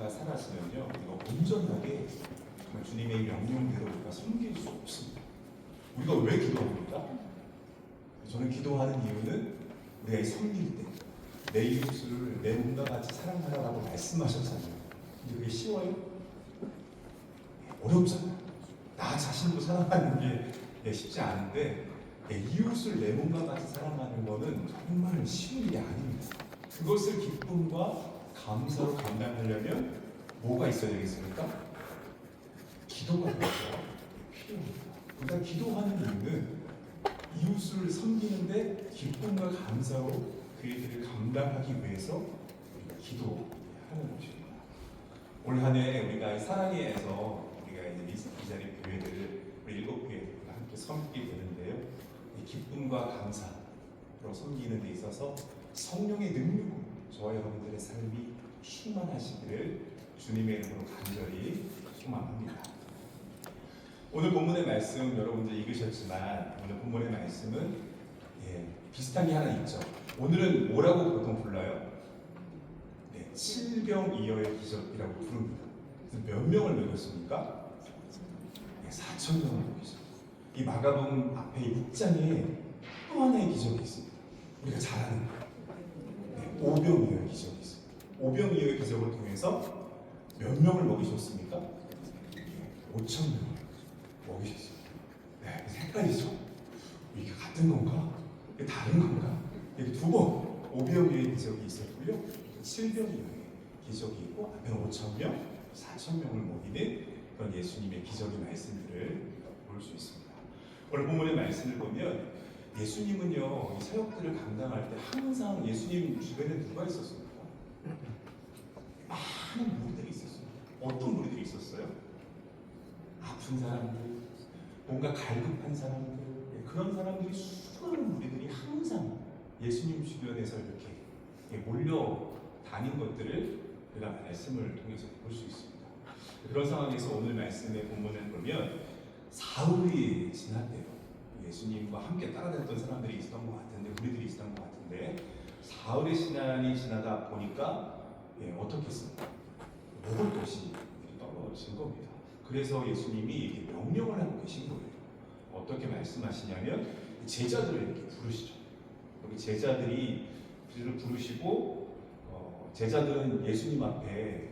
우리가 살았으면요, 우리가 온전하게 정말 주님의 명령대로 우리가 섬길 수 없습니다. 우리가 왜 기도합니까? 저는 기도하는 이유는 우리가 이 섬길 때 내 이웃을 내 몸과 같이 사랑하라고 말씀하셨잖아요. 근데 그게 쉬워요? 어렵잖아요. 나 자신도 사랑하는 게 쉽지 않은데 이웃을 내 몸과 같이 사랑하는 것은 정말 쉬운 게 아닙니다. 그것을 기쁨과 감사로 감당하려면 뭐가 있어야 되겠습니까? 기도가 필요합니다. 우리가 기도하는 이유는 이웃을 섬기는데 기쁨과 감사로 그 일들을 감당하기 위해서 우리가 기도하는 것입니다. 올 한 해 우리가 사랑해에서 우리가 이제 이 자리 교회들을 우리 7교회 함께 섬기게 되는데요. 이 기쁨과 감사로 섬기는 데 있어서 성령의 능력으로 저와 여러분들의 삶이 충만하시기를 주님의 이름으로 간절히 소망합니다. 오늘 본문의 말씀 여러분들 읽으셨지만 오늘 본문의 말씀은 비슷한 게 하나 있죠. 오늘은 뭐라고 보통 불러요? 칠병이어의 기적이라고 부릅니다. 그래서 몇 명을 먹였습니까? 4,000명을 먹였어요. 이 마가복음 앞에 6장에 또 하나의 기적이 있습니다. 우리가 잘 아는 오병이어의 기적이 있어요. 오병이어의 기적을 통해서 몇 명을 먹이셨습니까? 5,000명을 먹이셨어요. 그래서 헷갈리죠? 이게 같은 건가? 이게 다른 건가? 이게 두 번 오병이어의 기적이 있었고요. 7병이어의 기적이 있고 앞에는 5,000명, 4,000명을 먹이는 그런 예수님의 기적의 말씀들을 볼 수 있습니다. 오늘 본문의 말씀을 보면 예수님은요, 이 사역들을 감당할 때 항상 예수님 주변에 누가 있었습니까? 많은 무리들이 있었습니다. 어떤 무리들이 있었어요? 아픈 사람들, 뭔가 갈급한 사람들, 그런 사람들이 수많은 무리들이 항상 예수님 주변에서 이렇게 몰려 다닌 것들을 우리가 말씀을 통해서 볼 수 있습니다. 그런 상황에서 오늘 말씀의 본문을 보면 사흘이 지났대요. 예수님과 함께 따라다녔던 사람들이 있었던 것 같은데, 우리들이 있었던 것 같은데, 사흘의 시간이 지나다 보니까 어떻게 했습니까? 먹을 것이 떨어진 겁니다. 그래서 예수님이 명령을 하고 계신 거예요. 어떻게 말씀하시냐면 제자들을 이렇게 부르시죠. 여기 제자들이 부르시고 제자들은 예수님 앞에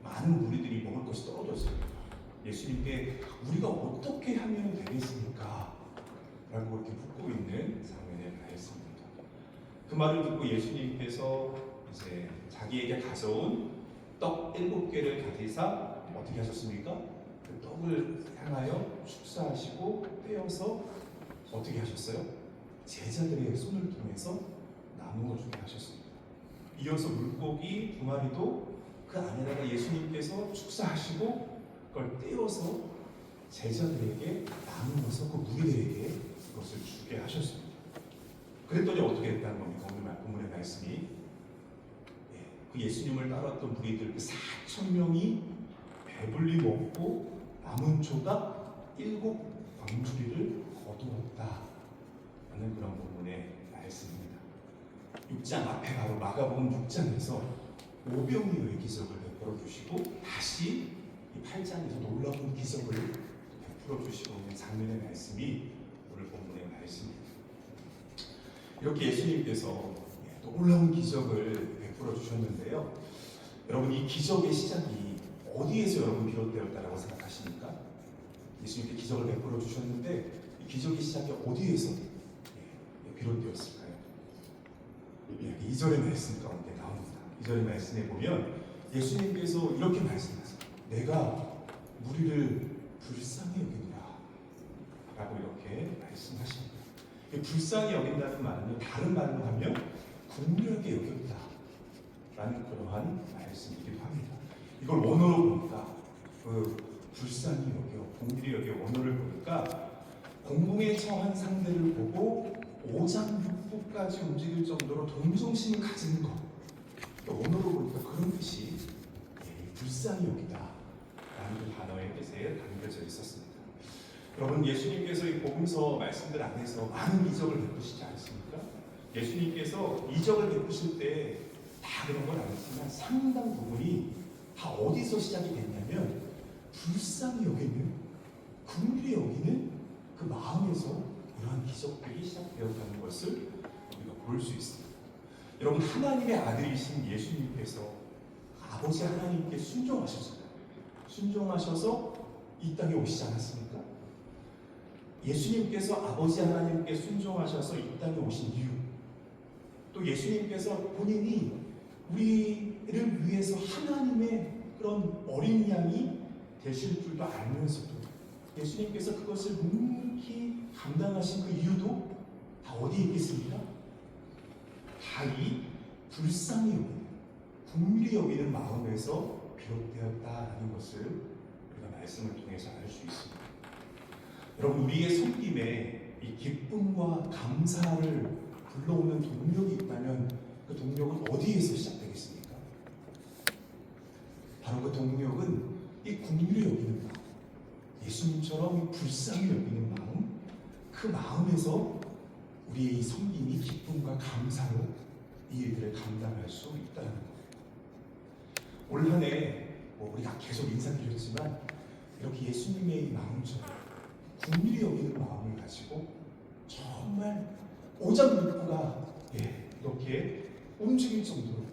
많은 무리들이 먹을 것이 떨어졌어요. 예수님께 우리가 어떻게 하면 되겠습니까? 라고 이렇게 묻고 있는 장면에 나있습니다. 그 말을 듣고 예수님께서 이제 자기에게 가져온 떡 7개를 가지사 어떻게 하셨습니까? 그 떡을 향하여 축사하시고 떼어서 어떻게 하셨어요? 제자들의 손을 통해서 나누어 주게 하셨습니다. 이어서 물고기 2마리도 그 안에다가 예수님께서 축사하시고 그걸 떼어서 제자들에게 나누어서 그 무리들에게 그것을 주게 하셨습니다. 그랬더니 어떻게 했다는 겁니까? 오늘 본문의 말씀이 그 예수님을 따랐던 무리들 그 4,000명이 배불리 먹고 남은 조각 7 광주리를 거두었다 라는 그런 본문의 말씀입니다. 6장 앞에 바로 마가복음 6장에서 오병이어의 기적을 베풀어 주시고 다시 이 8장에서 놀라운 기적을 베풀어 주시고 있는 장면의 말씀이 오늘 본문의 말씀입니다. 이렇게 예수님께서 놀라운 기적을 베풀어 주셨는데요. 여러분, 이 기적의 시작이 어디에서 여러분 비롯되었다라고 생각하십니까? 예수님께 기적을 베풀어 주셨는데 이 기적의 시작이 어디에서 비롯되었을까요? 2절의 말씀 가운데 나옵니다. 2절의 말씀에 보면 예수님께서 이렇게 말씀하세요. 내가 무리를 불쌍히 여긴다 라고 이렇게 말씀하십니다. 불쌍히 여긴다는 말은 다른 말로 하면 긍휼하게 여겼다 라는 그러한 말씀이기도 합니다. 이걸 원어로 보니까 불쌍히 여겨, 긍휼히 여겨 원어를 보니까 공공에 처한 상대를 보고 오장육부까지 움직일 정도로 동정심을 가지는 것. 언어로 보니까 그런 뜻이 불쌍히 여기다 라는 그 단어의 뜻에 담겨져 있었습니다. 여러분, 예수님께서 이 복음서 말씀들 안에서 많은 이적을 베푸시지 않습니까? 예수님께서 이적을 베푸실 때 다 그런 건 아니지만 상당 부분이 다 어디서 시작이 됐냐면 불쌍히 여기는, 긍휼히 여기는 그 마음에서 이러한 기적들이 시작되었다는 것을 우리가 볼 수 있습니다. 여러분, 하나님의 아들이신 예수님께서 아버지 하나님께 순종하셨잖아요. 순종하셔서 이 땅에 오시지 않았습니까? 예수님께서 아버지 하나님께 순종하셔서 이 땅에 오신 이유, 또 예수님께서 본인이 우리를 위해서 하나님의 그런 어린 양이 되실 줄도 알면서도 예수님께서 그것을 묵묵히 감당하신 그 이유도 다 어디에 있겠습니까? 다 이 불쌍히 여기는, 긍휼히 여기는 마음에서 비롯되었다라는 것을 우리가 말씀을 통해서 알 수 있습니다. 여러분, 우리의 섬김에 이 기쁨과 감사를 불러오는 동력이 있다면 그 동력은 어디에서 시작되겠습니까? 바로 그 동력은 이 긍휼히 여기는 마음, 예수님처럼 이 불쌍히 여기는 마음, 그 마음에서 우리의 이 섬김이 기쁨과 감사로 이 일들을 감당할 수 있다는 거예요. 올 한 해 우리가 계속 인사드렸지만 이렇게 예수님의 이 마음처럼 긍휼히 여기는 마음을 가지고 정말 오장육부가 이렇게 움직일 정도로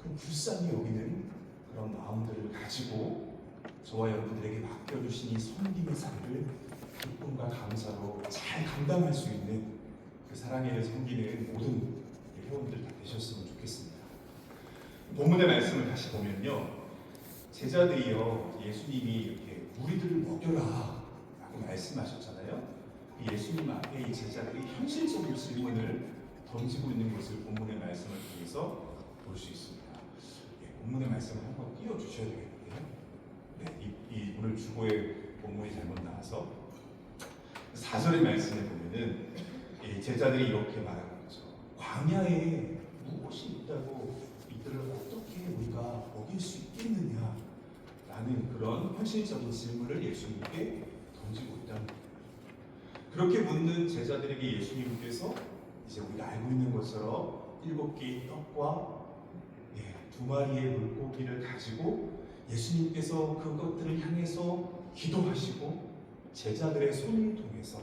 그 불쌍히 여기는 그런 마음들을 가지고 저와 여러분들에게 맡겨주신 이 섬김의 삶을 기쁨과 감사로 잘 감당할 수 있는 그 사랑의 섬기는 모든 회원들 다 되셨으면 좋겠습니다. 본문의 말씀을 다시 보면요, 제자들이요, 예수님이 이렇게 무리들을 먹여라 라고 말씀하셨잖아요. 예수님 앞에 이 제자들이 현실적인 질문을 던지고 있는 것을 본문의 말씀을 통해서 볼 수 있습니다. 본문의 말씀을 한번 띄워주셔야 되겠는데요. 이 오늘 주보의 본문이 잘못 나와서 4절의 말씀에 보면은 제자들이 이렇게 말하고 있죠. 광야에 무엇이 있다고 이들을 어떻게 우리가 먹일 수 있겠느냐 라는 그런 현실적인 질문을 예수님께 던지고 있다는 거예요. 그렇게 묻는 제자들에게 예수님께서 이제 우리가 알고 있는 것처럼 7개의 떡과 2마리의 물고기를 가지고 예수님께서 그것들을 향해서 기도하시고 제자들의 손을 통해서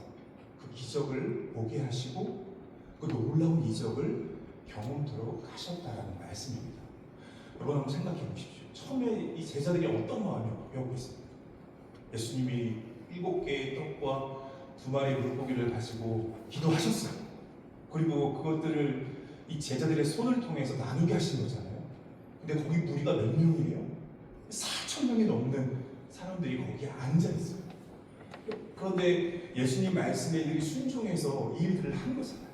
그 기적을 보게 하시고 그 놀라운 이적을 경험토록 하셨다라는 말씀입니다. 여러분, 한번 생각해 보십시오. 처음에 이 제자들이 어떤 마음이었고 있습니까? 예수님이 7개의 떡과 2마리의 물고기를 가지고 기도하셨어요. 그리고 그것들을 이 제자들의 손을 통해서 나누게 하신 거잖아요. 근데 거기 무리가 몇 명이에요? 4,000명이 넘는 사람들이 거기에 앉아 있어요. 그런데 예수님 말씀에 이들이 순종해서 이 일들을 한 거잖아요.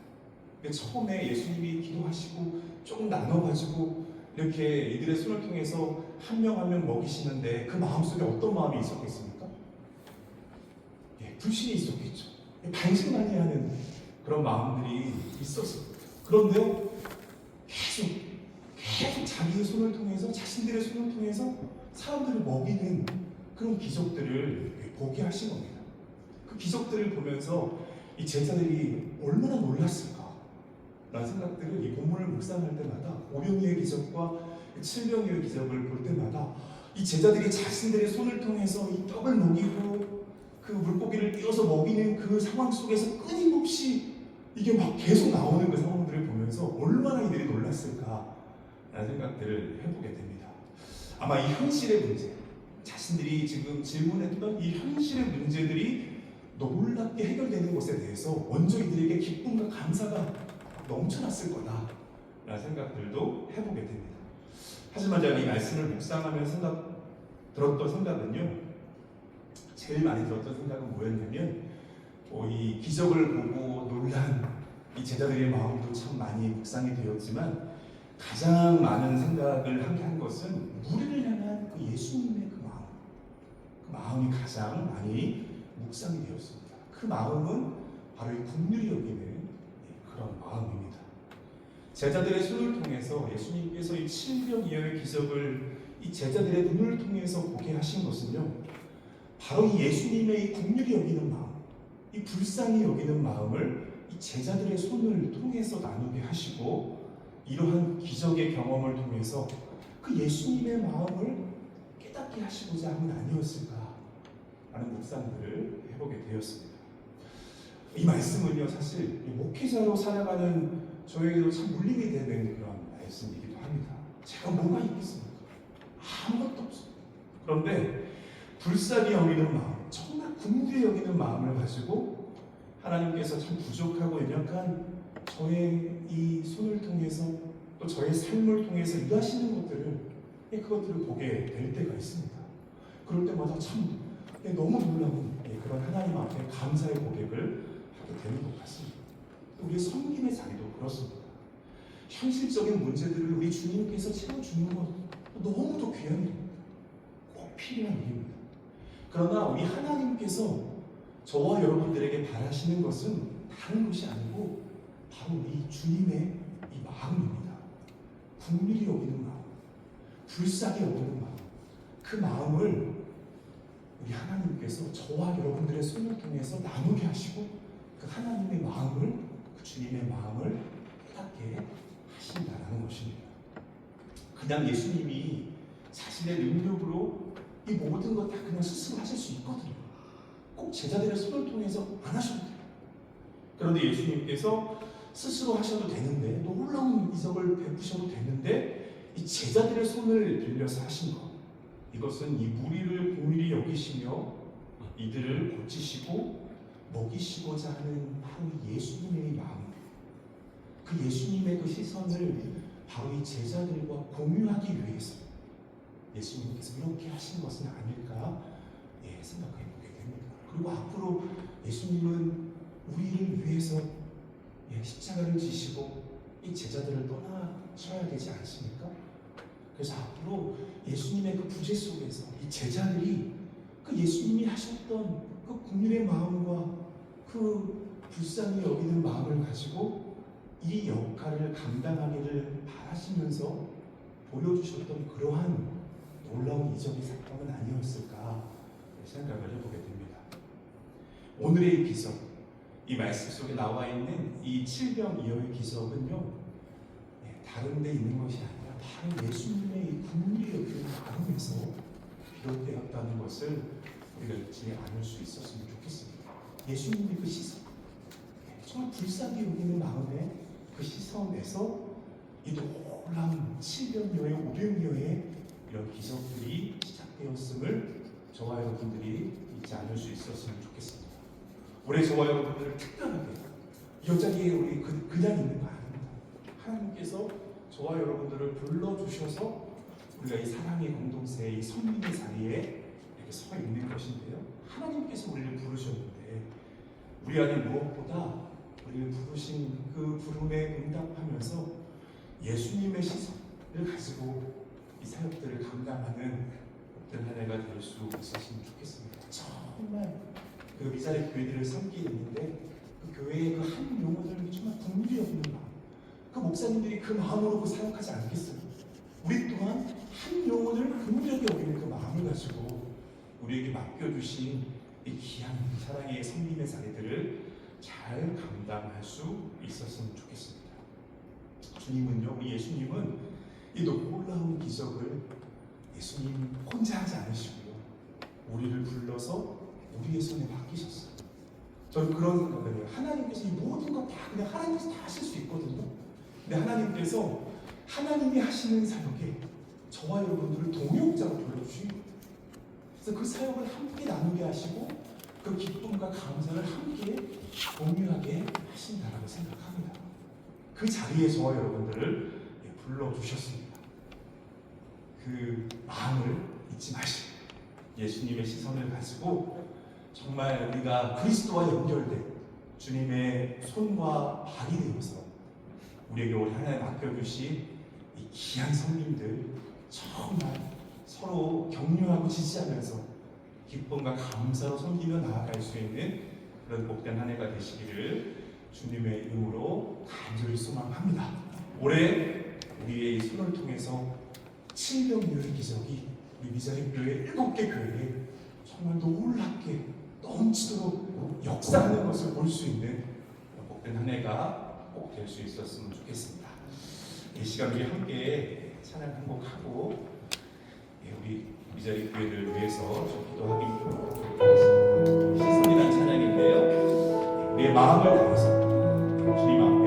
근데 처음에 예수님이 기도하시고 조금 나눠가지고 이렇게 이들의 손을 통해서 한 명 한 명 먹이시는데 그 마음속에 어떤 마음이 있었겠습니까? 불신이 있었겠죠. 반신반의하는 그런 마음들이 있었어요. 그런데요, 계속 자기의 손을 통해서, 자신들의 손을 통해서 사람들을 먹이는 그런 기적들을 보게 하신 겁니다. 그 기적들을 보면서 이 제자들이 얼마나 놀랐을까 라는 생각들을 이 본문을 묵상할 때마다 5병이의 기적과 7병이의 기적을 볼 때마다 이 제자들이 자신들의 손을 통해서 이 떡을 먹이고 그 물고기를 띄어서 먹이는 그 상황 속에서 끊임없이 이게 막 계속 나오는 그 상황들을 보면서 얼마나 이들이 놀랐을까 라는 생각들을 해보게 됩니다. 아마 이 현실의 문제, 자신들이 지금 질문했던 이 현실의 문제들이 놀랍게 해결되는 것에 대해서 먼저 이들에게 기쁨과 감사가 넘쳐났을 거다 라는 생각들도 해보게 됩니다. 하지만 제가 이 말씀을 묵상하면서 들었던 생각은요, 제일 많이 들었던 생각은 뭐였냐면 이 기적을 보고 놀란 이 제자들의 마음도 참 많이 묵상이 되었지만 가장 많은 생각을 하게 한 것은 무리를 향한 그 예수님의 그 마음이 가장 많이 묵상이 되었습니다. 그 마음은 바로 이 긍휼히 여기는 그런 마음입니다. 제자들의 손을 통해서 예수님께서 이 7병 이하의 기적을 이 제자들의 눈을 통해서 보게 하신 것은요, 바로 이 예수님의 이 긍휼히 여기는 마음, 이 불쌍히 여기는 마음을 이 제자들의 손을 통해서 나누게 하시고 이러한 기적의 경험을 통해서 그 예수님의 마음을 하시고자 함은 아니었을까라는 묵상들을 해보게 되었습니다. 이 말씀은요, 사실 목회자로 살아가는 저에게도 참 물림이 되는 그런 말씀이기도 합니다. 제가 뭐가 있겠습니까? 아무것도 없습니다. 그런데 불쌍히 여기는 마음, 정말 궁부히 여기는 마음을 가지고 하나님께서 참 부족하고 연약한 저의 이 손을 통해서 또 저의 삶을 통해서 일하시는 그것들을 보게 될 때가 있습니다. 그럴 때마다 참 너무 놀라운 그런 하나님 앞에 감사의 고백을 하게 되는 것 같습니다. 우리의 섬김의 자리도 그렇습니다. 현실적인 문제들을 우리 주님께서 채워주는 것 너무도 귀한 일입니다. 꼭 필요한 일입니다. 그러나 우리 하나님께서 저와 여러분들에게 바라시는 것은 다른 것이 아니고 바로 우리 주님의 이 마음입니다. 긍휼히 여기는 마음, 불쌍히 여기는 마음, 그 마음을 우리 하나님께서 저와 여러분들의 손을 통해서 나누게 하시고 그 하나님의 마음을, 그 주님의 마음을 깨닫게 하신다라는 것입니다. 그냥 예수님이 자신의 능력으로 이 모든 것 다 그냥 스스로 하실 수 있거든요. 꼭 제자들의 손을 통해서 안 하셔도 돼요. 그런데 예수님께서 스스로 하셔도 되는데, 놀라운 이적을 베푸셔도 되는데, 이 제자들의 손을 빌려서 하신 것, 이것은 이 무리를 긍휼히 여기시며 이들을 고치시고 먹이시고자 하는 바로 예수님의 마음, 그 예수님의 그 시선을 바로 이 제자들과 공유하기 위해서 예수님께서 이렇게 하신 것은 아닐까 생각해 보게 됩니다. 그리고 앞으로 예수님은 우리를 위해서 십자가를 지시고 이 제자들을 떠나셔야 되지 않습니까? 그래서 앞으로 예수님의 그 부재 속에서 이 제자들이 그 예수님이 하셨던 그 긍휼의 마음과 그 불쌍히 여기는 마음을 가지고 이 역할을 감당하기를 바라시면서 보여주셨던 그러한 놀라운 이적의 사건은 아니었을까 생각을 해보게 됩니다. 오늘의 기적, 이 말씀 속에 나와 있는 이 칠병이어의 기적은요, 다른 데 있는 것이 아니라 바로 예수님의 이 긍휼히 여기는 마음에서 비롯되었다는 것을 우리가 잊지 않을 수 있었으면 좋겠습니다. 예수님의 그 시선, 정말 불쌍히 여기는 마음의 그 시선에서 이 놀라운 칠병이어의 오병이어의 이런 기적들이 시작되었음을 저와 여러분들이 잊지 않을 수 있었으면 좋겠습니다. 올해 저와 여러분들을 특별하게 이 자리에 우리 그냥 있는 거 아닙니다. 하나님께서 저와 여러분들을 불러주셔서 우리가 이 사랑의 공동체, 이 성민의 자리에 이렇게 서 있는 것인데요. 하나님께서 우리를 부르셨는데 우리 안에 무엇보다 우리를 부르신 그 부름에 응답하면서 예수님의 시선을 가지고 이 사역들을 감당하는 어떤 한 해가 될 수 있었으면 좋겠습니다. 정말 그 미사의 교회들을 섬기게 됐는데 그 교회의 그 한 영혼을 정말 긍휼히 여기는 마음, 그 목사님들이 그 마음으로 그 사역하지 않겠어요? 우리 또한 한 영혼을 긍휼히 여기는 그 마음을 가지고 우리에게 맡겨주신 이 귀한 사랑의 성님의 자리들을 잘 감당할 수 있었으면 좋겠습니다. 주님은요, 우리 예수님은 이 놀라운 기적을 예수님 혼자 하지 않으시고요, 우리를 불러서 우리의 손에 맡기셨어요. 저는 그런 생각을 해요. 하나님께서 이 모든 것 다 그냥 하나님께서 다 하실 수 있거든요. 근데 하나님께서 하나님이 하시는 사역에 저와 여러분들을 동역자로 불러주신 거예요. 그래서 그 사역을 함께 나누게 하시고 그 기쁨과 감사를 함께 공유하게 하신다라고 생각합니다. 그 자리에 저와 여러분들을 불러주셨습니다. 그 마음을 잊지 마시고 예수님의 시선을 가지고 정말 우리가 그리스도와 연결된 주님의 손과 발이 되어서 우리에게 올 하나님 맡겨주신 이 귀한 성님들 정말 서로 격려하고 지지하면서 기쁨과 감사로 섬기며 나아갈 수 있는 그런 복된 한 해가 되시기를 주님의 이름으로 간절히 소망합니다. 올해 우리의 이 손을 통해서 7병이어의 기적이 우리 미자립 교회 7개 교회에 정말 놀랍게 넘치도록 역사하는 것을 볼 수 있는 복된 한 해가 꼭 될 수 있었으면 좋겠습니다. 이 시간 우리 함께 찬양 한 곡 하고 우리 이 자리 교회를 위해서 좀 기도하기 하겠습니다. 시선이라는 찬양인데요. 내 마음을 다해서 주님 앞에